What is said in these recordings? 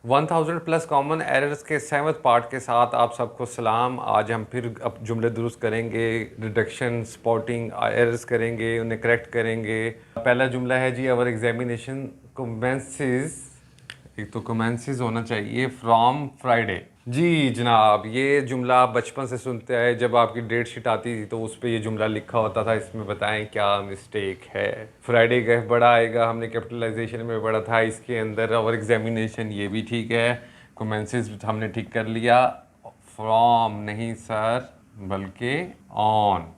1000 plus common errors के 7th part के साथ आप सबको सलाम। आज हम फिर अब जुमले दुरुस्त करेंगे, रिडक्शन स्पॉटिंग एरर्स करेंगे, उन्हें करेक्ट करेंगे। पहला जुमला है जी, अवर एग्जामिनेशन कमेंसेस, एक तो कमेंसेस होना चाहिए, फ्रॉम फ्राइडे। जी जनाब, ये जुमला आप बचपन से सुनते आए, जब आपकी डेट शीट आती थी तो उस पर ये जुमला लिखा होता था, इसमें बताएं क्या मिस्टेक है। फ्राइडे का बड़ा आएगा, हमने कैपिटलाइजेशन में पढ़ा था, इसके अंदर और एग्जामिनेशन ये भी ठीक है, कमेंसेस हमने ठीक कर लिया। फ्रॉम नहीं सर, बल्कि on.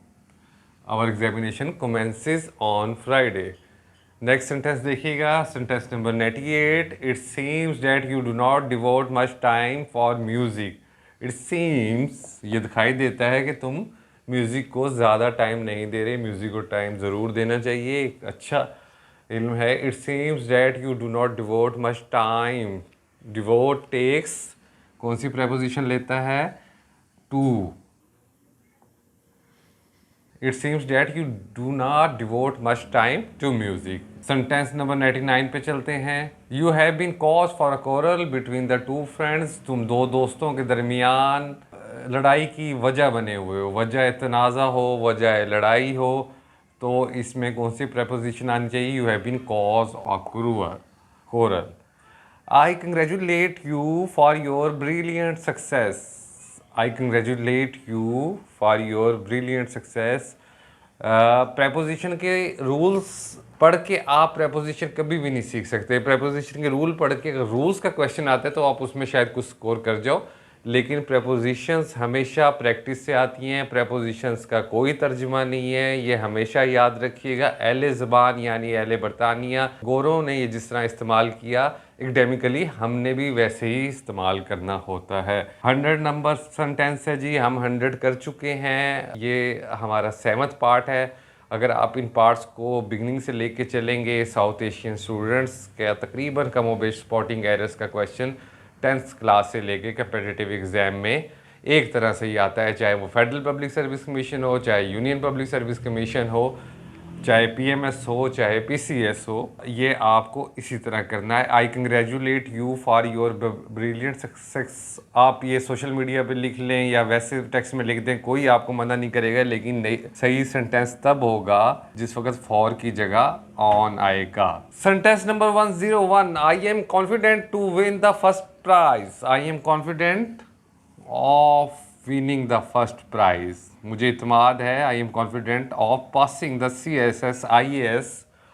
Our examination commences on Friday. Next sentence देखिएगा, sentence number 98। It seems that you do not devote much time for music. It seems, ये दिखाई देता है कि तुम म्यूज़िक को ज़्यादा टाइम नहीं दे रहे। म्यूज़िक को टाइम ज़रूर देना चाहिए, एक अच्छा इल्म है। It seems that you do not devote much time. Devote takes कौन सी प्रेपोजिशन लेता है? To. It seems that you do not devote much time to music. Sentence number 99 पे चलते हैं। You have been cause for a quarrel between the two friends. तुम दो दोस्तों के दरमियान लड़ाई की वजह बने हुए हो। वजह तनाज़ा हो, वजह लड़ाई हो, तो इसमें कौन सी प्रेपोजिशन आनी चाहिए? You have been cause or quarrel. I congratulate you for your brilliant success. I congratulate you for your brilliant success. Preposition के रूल्स पढ़ के आप प्रेपोजिशन कभी भी नहीं सीख सकते। प्रेपोजिशन के रूल पढ़ के अगर रूल्स का क्वेश्चन आता है तो आप उसमें शायद कुछ स्कोर कर जाओ, लेकिन प्रेपोजिशंस हमेशा प्रैक्टिस से आती हैं। प्रेपोजिशंस का कोई तर्जुमा नहीं है, ये हमेशा याद रखिएगा। एले ज़बान यानी एले बरतानिया, गोरों ने ये जिस तरह इस्तेमाल किया, एकेडमिकली हमने भी वैसे ही इस्तेमाल करना होता है। 100 नंबर सेंटेंस है जी, हम 100 कर चुके हैं। ये हमारा 7th पार्ट है। अगर आप इन पार्ट्स को बिगनिंग से लेके चलेंगे, साउथ एशियन स्टूडेंट्स का तकरीबन कमोबेश स्पॉटिंग एरर्स का क्वेश्चन 10th क्लास से लेके कंपेटिटिव एग्ज़ाम में एक तरह से ही आता है, चाहे वो फेडरल पब्लिक सर्विस कमीशन हो, चाहे यूनियन पब्लिक सर्विस कमीशन हो, चाहे पीएमएस हो, चाहे पीसीएस हो, ये आपको इसी तरह करना है। आई congratulate you for your brilliant success. आप ये सोशल मीडिया पे लिख लें या वैसे टेक्स्ट में लिख दें, कोई आपको मना नहीं करेगा, लेकिन सही सेंटेंस तब होगा जिस वक्त फॉर की जगह ऑन आएगा। Sentence number 101। I am confident to win the first prize. I am confident of winning the first prize. मुझे इत्मीनान है, I am confident of passing the CSS IAS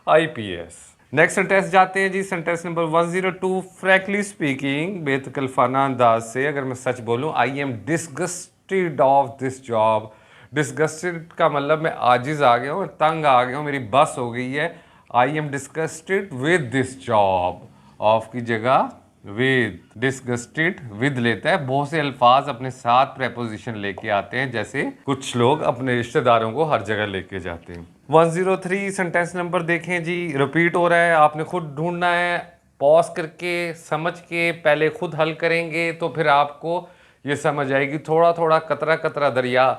IPS। Next sentence जाते हैं जी, sentence number 102। Frankly speaking, बेतकल्फाना अंदाज से अगर मैं सच बोलूं, I am disgusted of this job. Disgusted का मतलब मैं आजिज़ आ गया हूँ, तंग आ गया हूँ, मेरी बस हो गई है। I am disgusted with this job. Of की जगह विद, डिसगस्टेड विद लेता है। बहुत से अल्फाज अपने साथ प्रेपोजिशन लेके आते हैं, जैसे कुछ लोग अपने रिश्तेदारों को हर जगह लेके जाते हैं। 103 सेंटेंस नंबर देखें जी, रिपीट हो रहा है, आपने खुद ढूंढना है। पॉज करके समझ के पहले खुद हल करेंगे तो फिर आपको ये समझ आएगी। थोड़ा थोड़ा कतरा कतरा दरिया,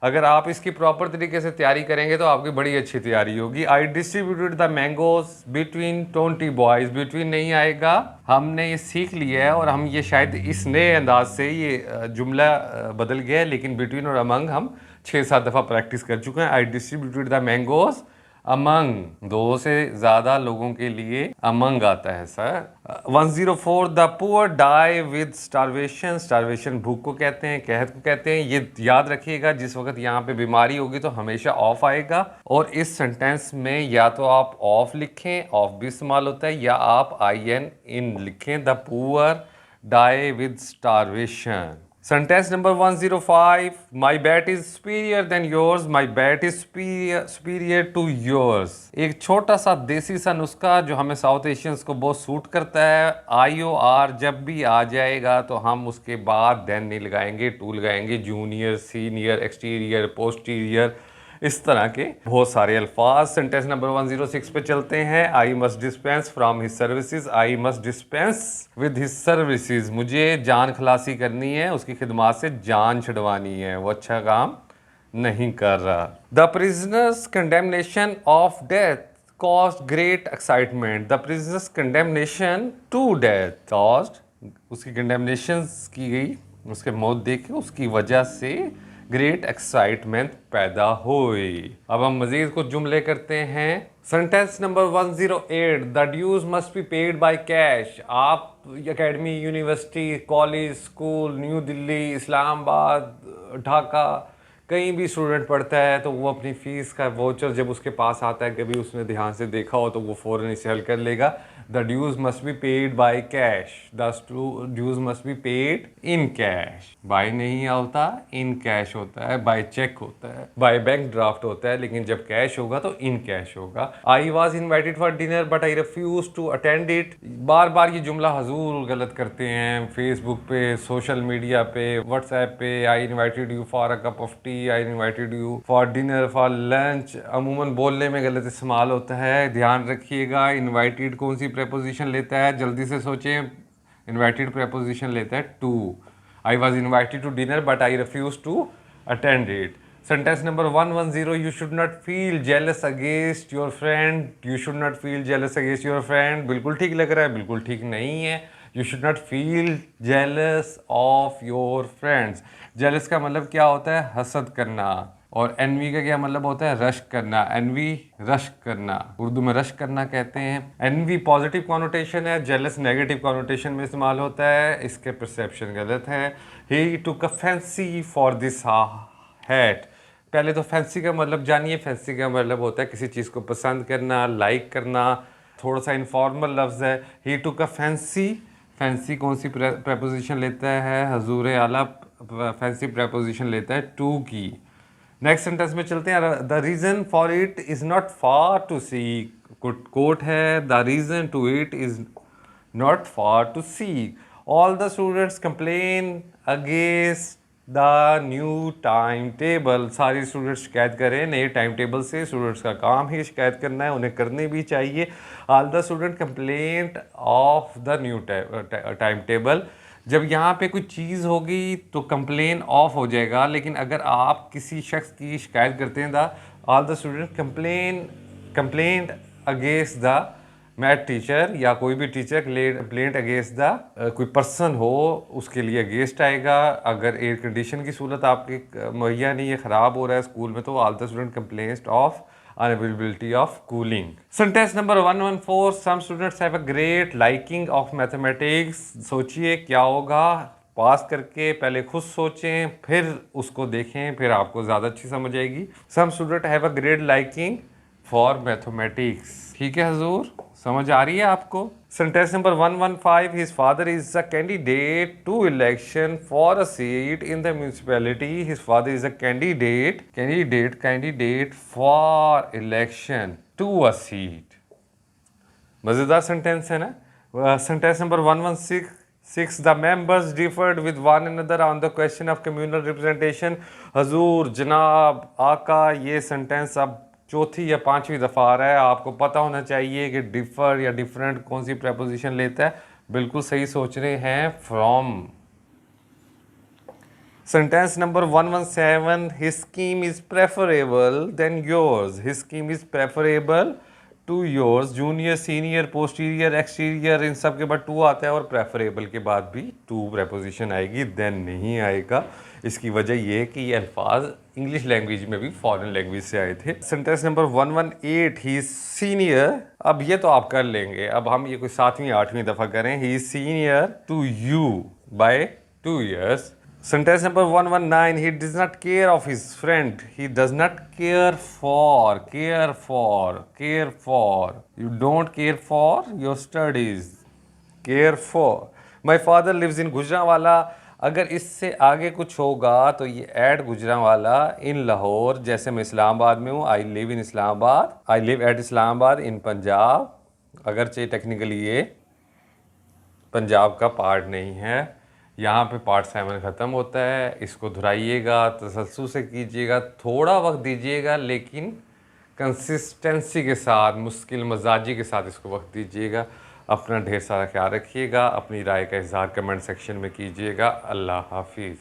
अगर आप इसकी प्रॉपर तरीके से तैयारी करेंगे तो आपकी बड़ी अच्छी तैयारी होगी। I distributed the mangoes between 20 boys. Between नहीं आएगा, हमने ये सीख लिया है और हम ये शायद इस नए अंदाज से ये जुमला बदल गया है, लेकिन बिटवीन और अमंग हम 6-7 दफ़ा प्रैक्टिस कर चुके हैं। I distributed the mangoes among, 2 से ज़्यादा लोगों के लिए अमंग आता है sir. 104। The poor die with starvation. Starvation भूख को कहते हैं, कहत को कहते हैं। ये याद रखिएगा, जिस वक्त यहाँ पे बीमारी होगी तो हमेशा ऑफ आएगा। और इस सेंटेंस में या तो आप ऑफ लिखें, ऑफ भी इस्तेमाल होता है, या आप IN इन लिखें। The poor die with starvation. Sentence number 105। My bat is superior than yours. My bat is superior to yours. एक छोटा सा देसी सा नुस्खा जो हमें साउथ एशियंस को बहुत सूट करता है। IOR जब भी आ जाएगा तो हम उसके बाद देन नहीं लगाएंगे, टू लगाएंगे। जूनियर, सीनियर, एक्सटीरियर, पोस्टीरियर, इस तरह के बहुत सारे अल्फाज। सेंटेंस नंबर 106 पे चलते हैं। I must dispense from his services. I must dispense with his services. मुझे जान खलासी करनी है, उसकी खिदमात से जान छुड़वानी है, वो अच्छा काम नहीं कर रहा। The prisoners condemnation of death caused great excitement. The prisoner's condemnation to death caused उसकी कंडेमनेशंस की गई, उसके मौत देख के उसकी वजह से ग्रेट एक्साइटमेंट पैदा हुई। अब हम मजीद कुछ जुमले करते हैं। Sentence number 108, the dues must be paid by cash. आप academy, university, college, school, new Delhi, Islamabad, Dhaka, कहीं भी स्टूडेंट पढ़ता है तो वो अपनी फ़ीस का वाउचर जब उसके पास आता है, कभी उसने ध्यान से देखा हो तो वो फ़ौरन इसे हल कर लेगा। The dues must be paid by cash, the dues must be paid in cash. By नहीं होता, इन कैश होता है, बाय चेक होता है, बाय बैंक ड्राफ्ट होता है, लेकिन जब कैश होगा तो इन कैश होगा। I was invited for dinner but I refuse to attend it. बार बार ये जुमला हजूर गलत करते हैं, फेसबुक पे, सोशल मीडिया पे, व्हाट्सएप पे। I invited you for a cup of T, I invited you for dinner, for lunch, अमूमन बोलने में गलत इस्तेमाल होता है, ध्यान रखिएगा। इन्वाइटेड कौन सी प्रेपोजिशन लेता है, जल्दी से सोचें। इन्वाइटेड प्रेपोजिशन लेता है to. I was invited to dinner but I refuse to attend it. Sentence number 110, you should not feel jealous against your friend. You should not feel jealous against your friend बिल्कुल ठीक लग रहा है, बिल्कुल ठीक नहीं है। You should not feel jealous of your friends. Jealous का मतलब क्या होता है, हसद करना। और एनवी का क्या मतलब होता है, रश करना। एनवी रश करना, उर्दू में रश करना कहते हैं। एनवी पॉजिटिव कॉनोटेशन है, जेलस नेगेटिव कॉनोटेशन में इस्तेमाल होता है, इसके परसेप्शन गलत है। He took a fancy for this hat. पहले तो फैंसी का मतलब जानिए। फैंसी का मतलब होता है किसी चीज़ को पसंद करना, लाइक करना। थोड़ा सा इनफॉर्मल लफ्ज़ है। He took a fancy. Fancy कौन सी प्रेपोजिशन लेता है, हजूर आला फैंसी प्रेपोजिशन लेता है टू की। नेक्स्ट सेंटेंस में चलते हैं। The reason for it is not far to see. Quote है, the reason to it is not far to see. All the students complain against the new time table. सारे students शिकायत करें नए time table से। Students का काम ही शिकायत करना है, उन्हें करनी भी चाहिए। All the student complaint of the new time table. जब यहाँ पे कोई चीज़ होगी तो कंप्लेन ऑफ हो जाएगा, लेकिन अगर आप किसी शख्स की शिकायत करते हैं, the all the student complaint against the math teacher, या कोई भी टीचर कंप्लेंट अगेंस्ट द कोई पर्सन हो, उसके लिए अगेंस्ट आएगा। अगर एयर कंडीशन की सूरत आपकी मुहैया नहीं है, ख़राब हो रहा है स्कूल में, तो all the student complaint of unavailability of cooling. Sentence number 114, some students have a great liking of mathematics. सोचिए क्या होगा, पास करके पहले खुद सोचें, फिर उसको देखें, फिर आपको ज़्यादा अच्छी समझ आएगी। Some student have a great liking for mathematics. ठीक है हजूर, समझ आ रही है आपको। Sentence number 115, his father is a candidate to election for a seat in the municipality. His father is a candidate for election to a seat. मज़ेदार sentence है ना। Sentence number 116, the members differed with one another on the question of communal representation. हजूर, जनाब, आका, ये sentence अब चौथी या पांचवी दफ़ा आ रहा है। आपको पता होना चाहिए कि डिफर या डिफरेंट कौन सी प्रेपोजिशन लेता है। बिल्कुल सही सोच रहे हैं, from. Sentence number 117, his scheme is preferable than yours. His scheme is preferable to yours. Junior, senior, posterior, exterior, इन सब के बाद टू आता है, और प्रेफरेबल के बाद भी टू प्रेपोजिशन आएगी, देन नहीं आएगा। इसकी वजह यह है कि ये अल्फाज इंग्लिश लैंग्वेज में भी फॉरेन लैंग्वेज से आए थे। Sentence number 118, he is senior. अब ये तो आप कर लेंगे, अब हम ये कोई 7वीं 8वीं दफ़ा करें। He is senior to you by 2 years. Sentence number 119, he does not care of his friend. He does not care for. You don't care for your studies. Care for. My father lives in Gujranwala. अगर इससे आगे कुछ होगा तो ये eight Gujranwala इन लाहौर, जैसे मैं इस्लामाबाद में हूँ, I live in Islamabad, I live at Islamabad in Punjab. अगरचे टेक्निकली ये पंजाब का पार्ट नहीं है। यहाँ पे पार्ट 7 ख़त्म होता है। इसको दोहराइएगा, तसल्सल से कीजिएगा, थोड़ा वक्त दीजिएगा, लेकिन कंसिस्टेंसी के साथ, मुश्किल मजाजी के साथ इसको वक्त दीजिएगा। अपना ढेर सारा ख्याल रखिएगा। अपनी राय का इज़हार कमेंट सेक्शन में कीजिएगा। अल्लाह हाफिज़।